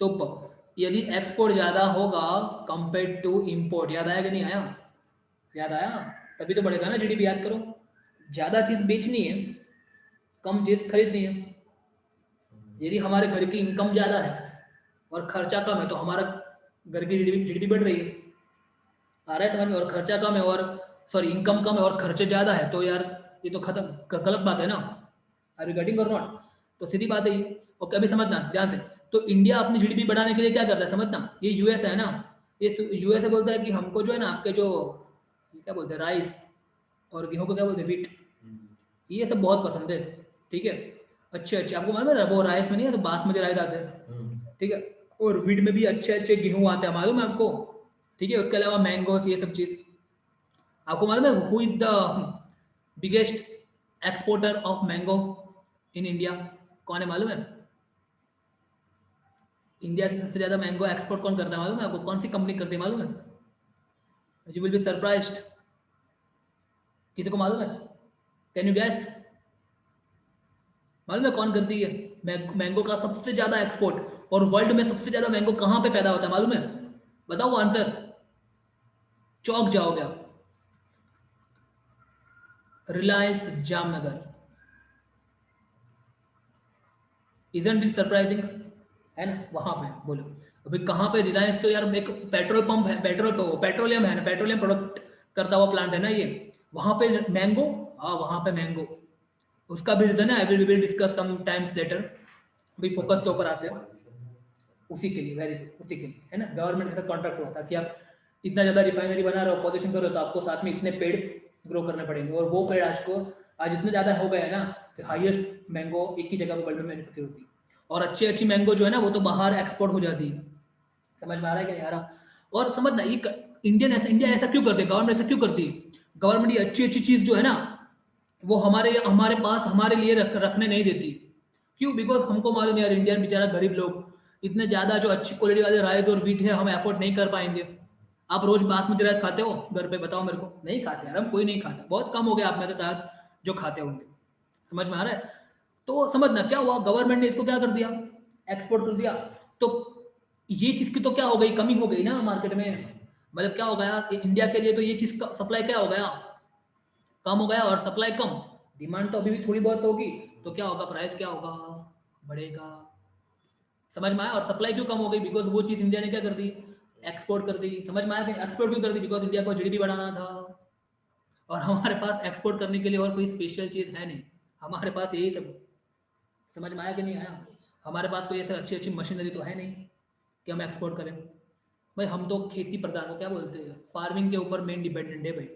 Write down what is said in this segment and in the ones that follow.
Super. यदि export ज्यादा होगा कंपेयर टू इंपोर्ट, याद आया कि नहीं आया? याद आया? तभी तो बढ़ेगा ना जीडीपी, याद करो। ज्यादा चीज बेचनी है, कम चीज खरीदनी है। यदि हमारे घर की इनकम ज्यादा है और खर्चा कम है तो हमारा घर की जीडीपी बढ़ रही है, आ रहा है समझ में? और खर्चा कम है और सॉरी इनकम कम है और खर्चे ज्यादा है, तो यार ये तो खत्म, गलत बात है ना। आर यू गेटिंग और नॉट? तो सीधी बात है ये। ओके अभी समझना ध्यान से। तो इंडिया अपनी जीडीपी बढ़ाने के लिए क्या करता है समझना, ये यूएस है ना, ये यूएस बोलता है कि हमको जो है ना आपके जो ये क्या बोलते हैं राइस और गेहूं को क्या बोलते हैं वीट, ये सब बहुत पसंद है। ठीक है, अच्छे अच्छे आपको मालूम है ना, वो राइस में नहीं है तो बासमती राइस आते हैं, ठीक है, और वीट में भी अच्छे अच्छे गेहूं आते हैं, मालूम है आपको? ठीक है, उसके अलावा मैंगोस ये सब चीज। आपको मालूम है who is the biggest exporter of mango in India? कौन है मालूम है? इंडिया से सबसे ज्यादा मैंगो एक्सपोर्ट कौन करता है मालूम है आपको? कौन सी कंपनी करती है मालूम है? You will be surprised. किसी को मालूम है? Can you gas? मालूम है कौन करती है मैंगो का सबसे ज्यादा एक्सपोर्ट? और वर्ल्ड में सबसे ज्यादा मैंगो कहां पे पैदा होता है मालूम है? बताओ आंसर, चौक जाओगे आप। Reliance Jamnagar. Isn't it surprising? है ना, वहां पे बोलो। अभी कहां पे रिलायंस, तो यार एक पेट्रोल पंप है, पेट्रोलियम है ना, पेट्रोलियम प्रोडक्ट करता हुआ प्लांट है ना ये, वहां पे मैंगो। हाँ वहां पे मैंगो, उसका भी रीजन है, I will discuss some times later. अभी फोकस के ऊपर आते हैं। उसी के लिए वेरी गुड, उसी के लिए है ना, गवर्नमेंट के साथ कॉन्ट्रैक्ट हुआ था कि आप इतना ज्यादा रिफाइनरी बना रहे हो, पॉल्यूशन कर रहे हो, तो आपको साथ में इतने पेड़ ग्रो करने पड़ेंगे, और वो पेड़ आज इतने ज्यादा हो गए हैं ना कि हाईएस्ट मैंगो एक ही जगह पर वर्ल्ड में मैन्युफैक्चर होती है, और अच्छी अच्छी मैंगो जो है ना वो तो बाहर एक्सपोर्ट हो जाती है। समझ में आ रहा है क्या यार? और समझना ये इंडिया ऐसा क्यों करती है, गवर्नमेंट ऐसा क्यों करती है? गवर्नमेंट ये अच्छी अच्छी चीज जो है ना वो हमारे हमारे पास हमारे लिए रखने नहीं देती। क्यों? बिकॉज हमको मालूम है यार इंडियन बेचारा गरीब लोग इतने ज्यादा जो अच्छी क्वालिटी वाले राइस और वीट है हम अफोर्ड नहीं कर पाएंगे। आप रोज बासमती राइस खाते हो घर पे? बताओ मेरे को। नहीं खाते यार, हम कोई नहीं खाता, बहुत कम हो गया आप में से शायद जो खाते होंगे। समझ में आ रहा है? तो समझना क्या हुआ, गवर्नमेंट ने इसको क्या कर दिया, एक्सपोर्ट कर दिया। तो ये चीज की तो क्या हो गई, कमी हो गई ना मार्केट में। मतलब क्या हो गया इंडिया के लिए, तो ये चीज का सप्लाई क्या हो गया, कम हो गया, और सप्लाई कम, डिमांड तो अभी भी थोड़ी बहुत होगी, तो क्या होगा, प्राइस क्या होगा, बढ़ेगा। समझ में आया? और सप्लाई क्यों कम हो गई, बिकॉज वो चीज इंडिया ने क्या कर दी, एक्सपोर्ट कर दी। समझ में आया? एक्सपोर्ट क्यों कर दी, बिकॉज इंडिया को जीडीपी बढ़ाना था, और हमारे पास एक्सपोर्ट करने के लिए और कोई स्पेशल चीज है नहीं, हमारे पास यही सब। समझ में आया कि नहीं आया? हमारे पास कोई ऐसे अच्छी अच्छी मशीनरी तो है नहीं कि हम एक्सपोर्ट करें। भाई हम तो खेती प्रधान को क्या बोलते हैं, फार्मिंग के ऊपर मेन डिपेंडेंट है भाई।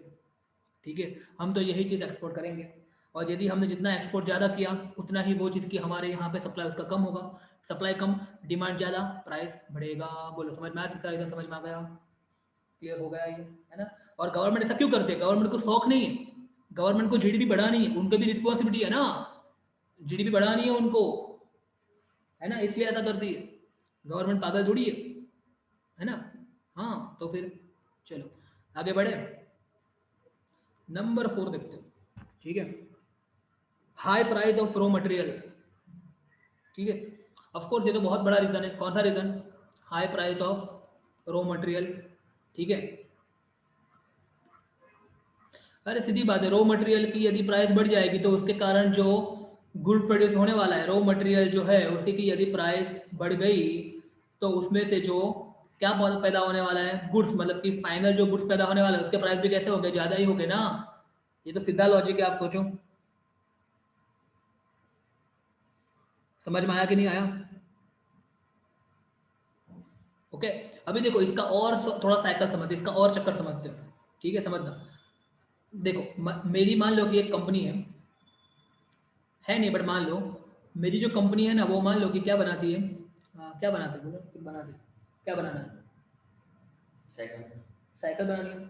ठीक है, हम तो यही चीज़ एक्सपोर्ट करेंगे, और यदि हमने जितना एक्सपोर्ट ज़्यादा किया उतना ही वो चीज़ की हमारे यहाँ पे सप्लाई उसका कम होगा। सप्लाई कम, डिमांड ज़्यादा, प्राइस बढ़ेगा। बोलो समझ में आया? तीसरा रीजन समझ में आ गया? क्लियर हो गया ये, है ना? और गवर्नमेंट ऐसा क्यों करती है, गवर्नमेंट को शौक नहीं है, गवर्नमेंट को जीडीपी बढ़ानी है, उनको भी रिस्पॉन्सिबिलिटी है ना, जीडीपी बढ़ानी है उनको, है ना, इसलिए ऐसा करती है। गवर्नमेंट पागल थोड़ी है ना? हाँ तो फिर चलो आगे बढ़े, नंबर 4 देखते हैं। ठीक है, high price of raw material. ठीक है, ऑफ कोर्स ये तो बहुत बड़ा रीजन है। कौन सा reason? High price of raw material. ठीक है, अरे सीधी बात है, रॉ मटेरियल की यदि प्राइस बढ़ जाएगी तो उसके कारण जो गुड प्रोड्यूस होने वाला है, रॉ मटेरियल जो है उसी की यदि प्राइस बढ़ गई तो उसमें से जो क्या पैदा होने वाला है, गुड्स, मतलब कि फाइनल जो गुड्स पैदा होने वाला है उसके प्राइस भी कैसे हो गए, ज्यादा ही हो गए ना। ये तो सीधा लॉजिक है, आप सोचो। समझ में आया कि नहीं आया? ओके, अभी देखो इसका और थोड़ा साइकिल समझते, इसका और चक्कर समझते हो। ठीक है, समझना। देखो मेरी मान लो कि एक कंपनी है नहीं बट मान लो मेरी जो कंपनी है ना वो मान लो कि क्या बनाती है, क्या बनाते हैं बोलो, कुछ बनाते हैं, क्या बनाना है, साइकिल, साइकिल बनानी है।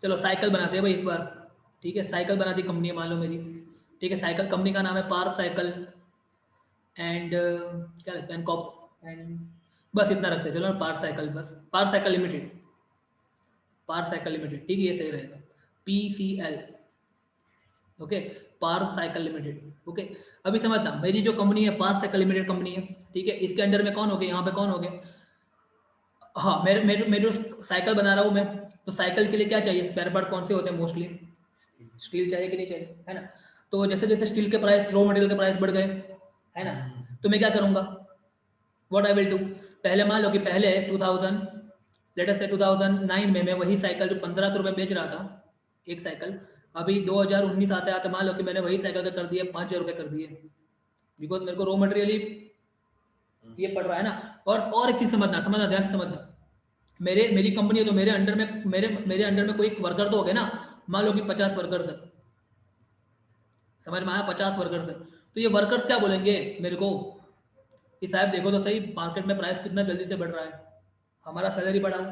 चलो साइकिल बनाते हैं भाई इस बार। ठीक है, साइकिल बनाती कंपनी है मान लो मेरी। ठीक है, साइकिल कंपनी का नाम है पार साइकिल एंड क्या लगता है कॉप एंड, बस इतना रखते हैं चलो, पार साइकिल, बस पार साइकिल लिमिटेड, पार साइकिल लिमिटेड। ठीक है, ये सही रहेगा, PCL। ओके, पार साइकिल लिमिटेड। ओके, अभी समझना, मेरी जो कंपनी है पार्थ साइकिल लिमिटेड कंपनी है, ठीक है, इसके अंडर में कौन हो गए, यहाँ पे कौन हो गए, हाँ, मेरे मेरे मेरे साइकिल बना रहा हूँ मैं, तो साइकिल के लिए क्या चाहिए, स्पेयर पार्ट कौन से होते हैं मोस्टली, स्टील चाहिए कि नहीं चाहिए, है ना। तो जैसे जैसे स्टील के प्राइस, रॉ मटेरियल के प्राइस बढ़ गए, है ना, तो मैं क्या करूंगा, व्हाट आई विल डू, पहले मान लो कि पहले 2000 लेट अस से 2009 में मैं वही साइकिल जो 1500 रुपये बेच रहा था एक साइकिल, अभी 2019 आते आते मान लो कि मैंने वही साइकिल का कर दिया 5000 रुपये कर दिए, बिकॉज मेरे को रॉ मटेरियल ही ये पड़ रहा है ना। और एक चीज समझना, ध्यान से समझना, मेरी कंपनी है तो मेरे अंडर में मेरे अंडर में कोई एक वर्कर तो हो गए ना, मान लो कि 50 वर्कर्स है, समझ में आया, 50 वर्कर्स है, तो ये वर्कर्स क्या बोलेंगे मेरे को कि साहब देखो तो सही मार्केट में प्राइस कितना जल्दी से बढ़ रहा है, हमारा सैलरी बढ़ाओ,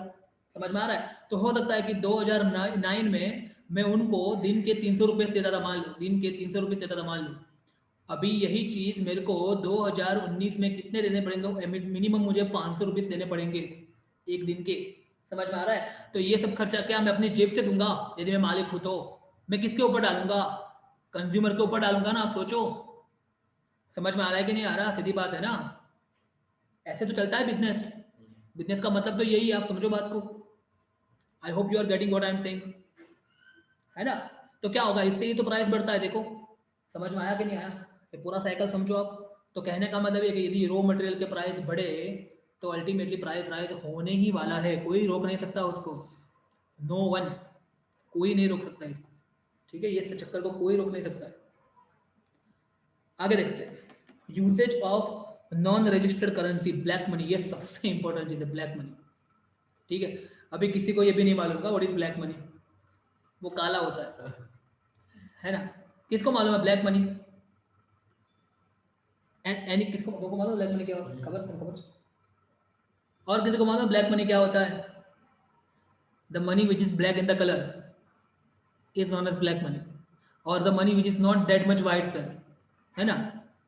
समझ में आ रहा है। तो हो सकता है कि 2009 में मैं उनको दिन के 300 रुपये देता था, मान लो दिन के 300 रुपये देता था, मान लो अभी यही चीज मेरे को 2019 में कितने देने पड़ेंगे, मिनिमम मुझे 500 रुपये देने पड़ेंगे एक दिन के, समझ में आ रहा है। तो ये सब खर्चा क्या मैं अपनी जेब से दूंगा, यदि मैं मालिक हूं तो मैं किसके ऊपर डालूंगा, कंज्यूमर के ऊपर डालूंगा ना, आप सोचो, समझ में आ रहा है कि नहीं आ रहा, सीधी बात है ना, ऐसे तो चलता है बिजनेस, बिजनेस का मतलब तो यही है, आप समझो बात को, I hope you are getting what I am saying, है ना। तो क्या होगा, इससे ही तो प्राइस बढ़ता है, देखो समझ में आया कि नहीं आया, ये पूरा साइकिल समझो आप। तो कहने का मतलब है कि यदि रॉ मटेरियल के प्राइस बढ़े तो अल्टीमेटली प्राइस राइज होने ही वाला है, कोई रोक नहीं सकता उसको, नो वन, कोई नहीं रोक सकता इसको, ठीक है, ये चक्कर को कोई रोक नहीं सकता है। आगे देखते हैं, usage of non registered currency, black money, ये सबसे इंपॉर्टेंट चीज है, ब्लैक मनी, ठीक है। अभी किसी को ये भी नहीं मालूम होगा व्हाट इज ब्लैक मनी, वो काला होता है ना, किसको मालूम है ब्लैक मनी, एनी किसको मालूम ब्लैक मनी क्या होता है, खबर, और किसी को मालूम ब्लैक मनी क्या होता है, the money which is black in the colour is known as black money, और the money which is not that much white sir, है ना,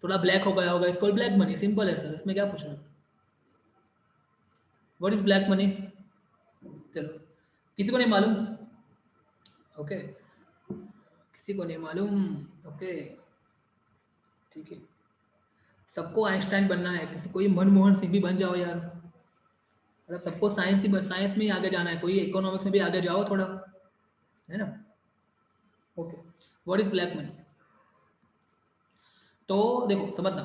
थोड़ा ब्लैक हो गया होगा, इसको ब्लैक मनी, सिंपल है सर, इसमें क्या पूछ रहे हैं, व्हाट इज ब्लैक मनी, चलो किसी को नहीं मालूम, ओके, किसी को नहीं मालूम, ओके, ठीक है, सबको आइंस्टाइन बनना है, किसी कोई मनमोहन सिंह भी बन जाओ यार, मतलब सबको साइंस में ही आगे जाना है, कोई इकोनॉमिक्स में भी आगे जाओ थोड़ा, है ना, okay, what is black money. तो देखो समझना,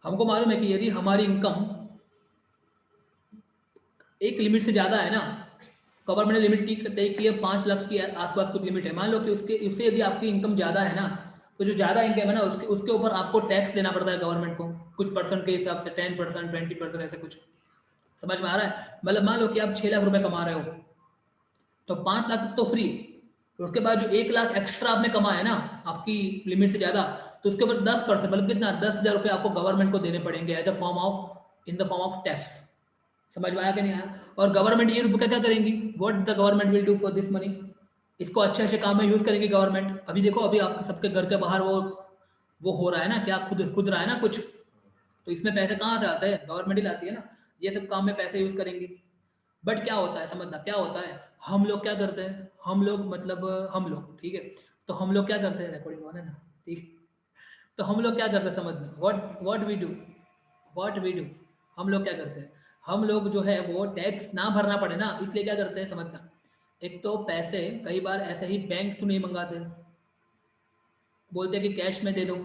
हमको मालूम है कि यदि हमारी इनकम एक लिमिट से ज्यादा है ना, गवर्नमेंट ने लिमिट तय की है 5 लाख के आसपास कुछ लिमिट है, मान लो कि उससे यदि आपकी इनकम ज्यादा है ना, तो जो ज्यादा इनकम है ना उसके उसके ऊपर आपको टैक्स देना पड़ता है गवर्नमेंट को, कुछ परसेंट के हिसाब से 10%, 20%, ऐसे कुछ, समझ में आ रहा है। मतलब मान लो कि आप 6 लाख रुपए कमा रहे हो, तो 5 लाख तक तो फ्री, तो उसके बाद जो 1 लाख एक्स्ट्रा आपने कमाया है ना आपकी लिमिट से ज्यादा, तो उसके ऊपर 10%, मतलब कितना, 10,000 रुपये आपको गवर्नमेंट को देने पड़ेंगे as a form of, in the form of tax, समझ में आया कि नहीं आया। और गवर्नमेंट ये रुपये क्या करेंगी, what the government will do for this money, इसको अच्छे अच्छे काम में यूज करेंगे गवर्नमेंट। अभी देखो अभी आपके सबके घर के बाहर वो हो रहा है ना, क्या खुद खुद रहा है ना कुछ, तो इसमें पैसे कहाँ से आते हैं, गवर्नमेंट ही लाती है ना, ये सब काम में पैसे यूज करेंगे। बट क्या होता है, समझना क्या होता है, हम लोग क्या करते हैं, हम लोग मतलब हम लोग, ठीक है, तो हम लोग क्या करते हैं, रिकॉर्डिंग ऑन है ना, ठीक है, तो हम लोग क्या करते हैं समझना, व्हाट वी डू, हम लोग क्या करते हैं, हम लोग जो है वो टैक्स ना भरना पड़े ना, इसलिए क्या करते हैं समझना, एक तो पैसे कई बार ऐसे ही बैंक तो नहीं मंगाते, बोलते हैं कि कैश में दे दो,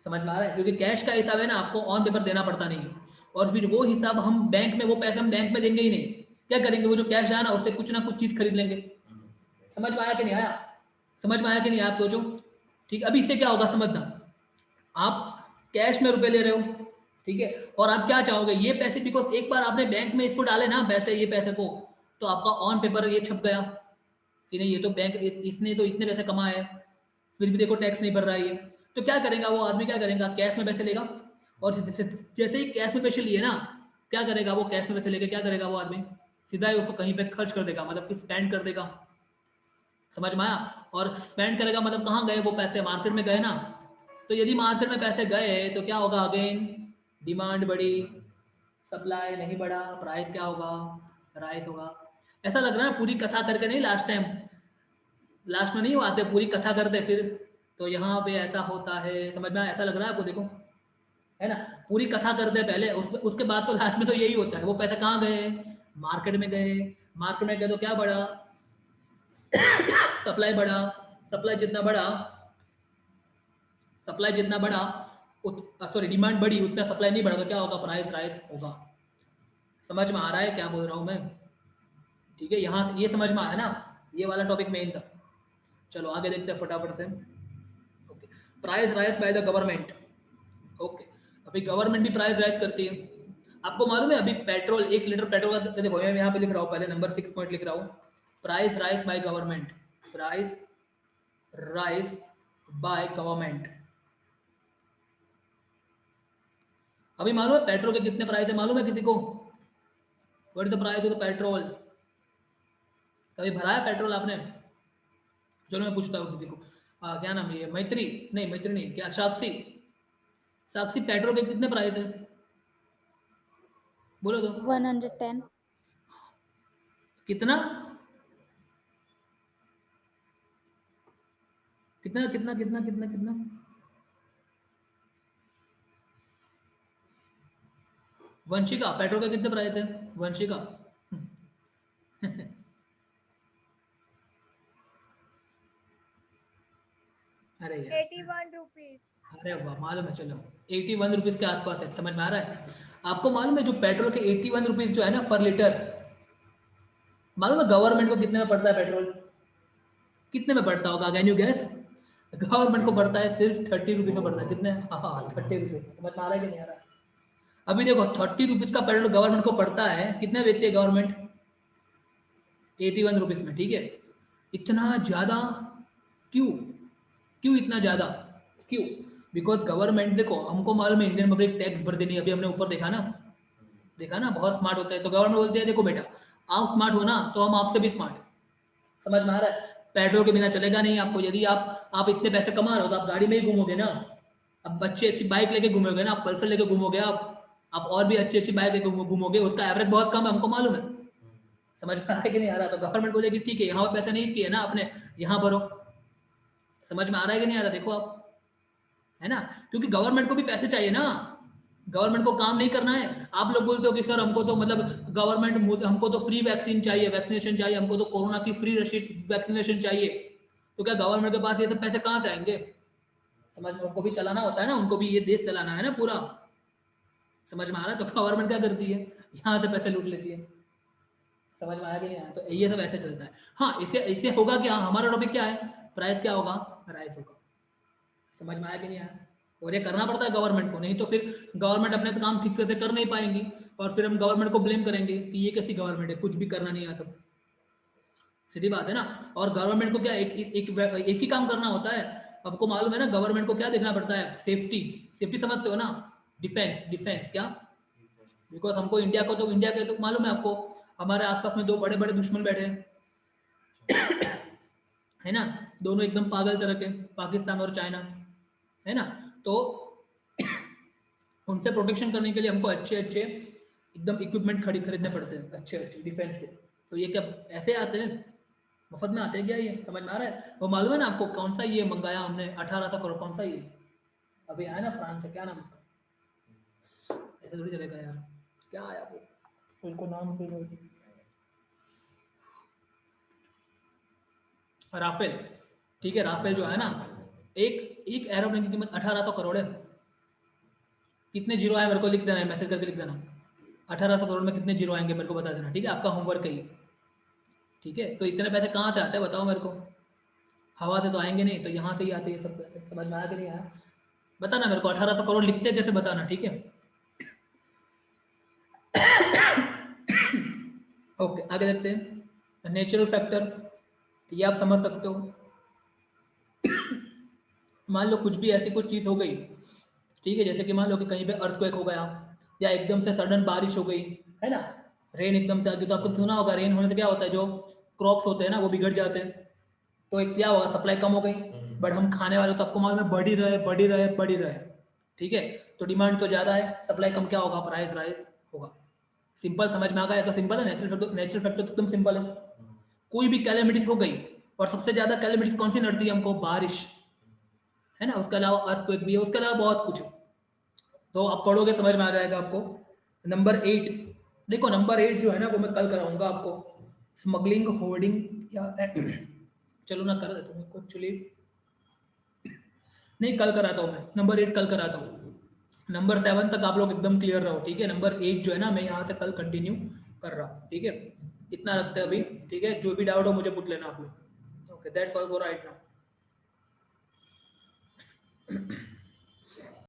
समझ में आ रहा है, क्योंकि कैश का हिसाब है ना आपको ऑन पेपर देना पड़ता नहीं, और फिर वो हिसाब हम बैंक में, वो पैसे हम बैंक में देंगे ही नहीं, क्या करेंगे, वो जो कैश आया ना उससे कुछ ना कुछ चीज खरीद लेंगे, समझ में आया कि नहीं आया, समझ में आया कि नहीं, आप सोचो, ठीक, अभी इससे क्या होगा समझना, आप कैश में रुपए ले रहे हो, ठीक है, और आप क्या चाहोगे ये पैसे, बिकॉज एक बार आपने बैंक में इसको डाले ना पैसे, ये पैसे को, तो आपका ऑन पेपर ये छप गया कि नहीं, ये तो बैंक, इसने तो इतने पैसे कमाए हैं, फिर भी देखो टैक्स नहीं भर रहा है ये, तो क्या करेगा वो आदमी, क्या करेगा, कैश में पैसे लेगा, और जैसे ही कैश में पैसे लिए ना, क्या करेगा वो, कैश में पैसे लेके क्या करेगा वो आदमी, सीधा ही उसको कहीं पे खर्च कर देगा, मतलब कि स्पेंड कर देगा, समझ में आया। और स्पेंड करेगा मतलब कहाँ गए वो पैसे, मार्केट में गए ना, तो यदि मार्केट में पैसे गए तो क्या होगा, अगेन डिमांड बढ़ी, सप्लाई नहीं बढ़ा, प्राइस क्या होगा, राइस होगा। ऐसा लग रहा है पूरी कथा करके नहीं लास्ट टाइम, लास्ट में नहीं वो आते पूरी कथा करते फिर, तो यहाँ पे ऐसा होता है, समझ में ऐसा लग रहा है आपको? देखो है ना, पूरी कथा करते हैं पहले, उसके बाद तो लास्ट में तो यही होता है। वो पैसे कहाँ गए? मार्केट में गए। मार्केट में गए तो क्या बढ़ा? सप्लाई बढ़ा। सप्लाई जितना बढ़ा, सप्लाई जितना बढ़ा सॉरी डिमांड बढ़ी, उतना सप्लाई नहीं बढ़ा तो क्या होगा? प्राइस राइज होगा। समझ में आ रहा है क्या बोल रहा हूँ मैं? ठीक है, यहाँ से ये समझ में आया ना, ये वाला टॉपिक मेन था। चलो आगे देखते हैं फटाफट से। Okay, price rise by the government. Okay, अभी गवर्नमेंट भी प्राइस राइज करती है। आपको मालूम है अभी पेट्रोल, 1 लीटर पेट्रोल का, देखो मैं यहाँ पे लिख रहा हूँ, पहले नंबर 6 पॉइंट लिख रहा हूँ, price rise by government. Price rise by government. अभी मालूम है पेट्रोल के कितने प्राइस है? मालूम है किसी को? What is the price of the petrol? कभी भरा है पेट्रोल आपने? चलो मैं पूछता हूँ किसी को। क्या नाम है ये, मैत्री नहीं, मैत्री नहीं, क्या साक्षी? साक्षी पेट्रोल के कितने प्राइस है? बोलो तो। 110। कितना कितना कितना कितना कितना कितना? वंशिका पेट्रोल का कितने प्राइस है? वंशिका अरे यार, 81 रुपीज। अरे वाह, मालूम है। चलो 81 रुपीज के आसपास है, समझ में आ रहा है? आपको मालूम है जो पेट्रोल के 81 रुपीज जो है ना पर लीटर, मालूम है गवर्नमेंट को कितने में पड़ता है पेट्रोल? कितने में पड़ता होगा? Can you gas? गवर्नमेंट को पड़ता है सिर्फ 30 रुपीज में पड़ता है। कितने? हाँ 30 रुपीज। समझ में आ रहा है कि नहीं आ रहा है? अभी देखो 30 रुपीज का पेट्रोल गवर्नमेंट को पड़ता है, कितने बेचती है गवर्नमेंट? 81 रुपीज में। ठीक है, इतना ज्यादा क्यों? क्यों इतना ज्यादा? क्यों? बिकॉज गवर्नमेंट, देखो हमको मालूम है इंडियन पब्लिक टैक्स भर देनी है, अभी हमने ऊपर देखा ना, देखा ना, बहुत स्मार्ट होता है। तो गवर्नमेंट बोलते हैं देखो बेटा आप स्मार्ट हो ना, तो हम आपसे भी स्मार्ट। समझ में आ रहा है? पेट्रोल के बिना चलेगा नहीं आपको। यदि आप इतने पैसे कमा रहे हो तो आप गाड़ी में ही घूमोगे ना। अब अच्छी अच्छी बाइक लेके घूमोगे ना, आप पल्सर लेके घूमोगे, आप और भी अच्छी अच्छी बाइक लेके घूमोगे, उसका एवरेज बहुत कम है, हमको मालूम है। समझ में आ रहा है कि नहीं आ रहा? तो गवर्नमेंट बोलेगी ठीक है यहाँ पे पैसे नहीं किए ना आपने, यहाँ भरो। समझ में आ रहा है कि नहीं आ रहा? देखो आप, है ना, क्योंकि गवर्नमेंट को भी पैसे चाहिए ना, गवर्नमेंट को काम नहीं करना है। आप लोग बोलते हो कि सर हमको तो मतलब गवर्नमेंट, हमको तो फ्री वैक्सीन चाहिए, वैक्सीनेशन चाहिए, हमको तो कोरोना की फ्री वैक्सीनेशन चाहिए। तो क्या गवर्नमेंट के पास ये सब पैसे कहाँ से आएंगे? समझ में, उनको भी चलाना होता है ना, उनको भी ये देश चलाना है ना पूरा। समझ में आ रहा है? तो गवर्नमेंट क्या करती है? यहाँ से पैसे लूट लेती है। समझ में आया कि नहीं आया? तो ये सब ऐसे चलता है। हाँ, इसे इसे होगा क्या? हमारा टॉपिक क्या है? प्राइस क्या होगा? राइस होगा। समझ में आया कि नहीं आया? और ये करना पड़ता है गवर्नमेंट को, नहीं तो फिर गवर्नमेंट अपने काम ठीक से कर नहीं पाएंगी, और फिर हम गवर्नमेंट को ब्लेम करेंगे कि ये कैसी गवर्नमेंट है, कुछ भी करना नहीं आता। सीधी बात है ना। और गवर्नमेंट को क्या एक ही काम करना होता है? आपको मालूम है ना गवर्नमेंट को क्या देखना पड़ता है? सेफ्टी। सेफ्टी समझते हो ना? डिफेंस, डिफेंस क्या? बिकॉज हमको इंडिया को, तो इंडिया के तो मालूम है आपको, हमारे आसपास में 2 बड़े बड़े दुश्मन बैठे हैं, है ना, दोनों एकदम पागल तरह के, पाकिस्तान और चाइना, है ना। तो उनसे प्रोटेक्शन करने के लिए हमको अच्छे अच्छे एकदम इक्विपमेंट खरीदने पड़ते हैं, अच्छे अच्छे डिफेंस के। तो ये क्या ऐसे आते हैं? मुफ्त में आते हैं क्या ये? समझ में आ रहा है? वो मालूम है ना आपको कौन सा ये मंगाया हमने 1800 करोड़? कौन सा ये अभी आया ना फ्रांस से, क्या नाम उसका? ऐसे थोड़ी चलेगा यार, क्या आया वो, उनको नाम राफेल। ठीक है, राफेल जो है ना, एक एक एरोप्लेन की कीमत 1800 करोड़ है। कितने जीरो आए मेरे को लिख देना, मैसेज करके लिख देना। 1800 करोड़ में कितने जीरो आएंगे मेरे को बता देना, ठीक है? आपका होमवर्क है ये, ठीक है? तो इतने पैसे कहाँ से आते हैं बताओ मेरे को? हवा से तो आएंगे नहीं, तो यहाँ से ही आते हैं सब पैसे। समझ में आया कि नहीं आया? बताना मेरे को 1800 करोड़ लिखते कैसे, बताना, ठीक है? ओके, आगे देखते हैं। नेचुरल फैक्टर, ये आप समझ सकते हो। मान लो कुछ भी ऐसी कुछ चीज़ हो गई, ठीक है, जैसे कि मान लो कि कहीं पे अर्थक्वेक हो गया, या एकदम से सडन बारिश हो गई, है ना, रेन एकदम से आ गई, तो आपको सुना होगा रेन होने से क्या होता है, जो क्रॉप्स होते हैं ना वो बिगड़ जाते हैं। तो एक क्या होगा, सप्लाई कम हो गई, बट हम खाने वाले तो आपको मालूम है बढ़ ही रहे, बढ़ ही रहे, बढ़ ही रहे, ठीक है? तो डिमांड तो ज़्यादा है, सप्लाई कम, क्या होगा? प्राइस राइज होगा। सिंपल, समझ में आ गया? तो सिंपल है, नेचुरल फैक्टर तो एकदम सिंपल है। कोई भी कैलेमिटीज हो गई और सबसे ज्यादा कैलेमिटीज कौन सी नड़ती है हमको? बारिश, है ना। उसके अलावा अर्थक्वेक भी है, उसके अलावा बहुत कुछ। तो आप पढ़ोगे समझ में आ जाएगा आपको। नंबर 8 देखो, नंबर 8 जो है ना वो मैं कल कराऊंगा आपको, स्मगलिंग, होर्डिंग या चलो ना कर देता हूँ एक्चुअली, नहीं कल कराता हूँ मैं, नंबर 8 कल कराता हूँ। नंबर 7 तक आप लोग एकदम क्लियर रहो, ठीक है। नंबर 8 जो है ना मैं यहाँ से कल कंटिन्यू कर रहा हूँ, ठीक है। इतना रखते हैं अभी, ठीक है। जो भी डाउट हो मुझे पूछ लेना आप लोग। Okay, that's all for right now.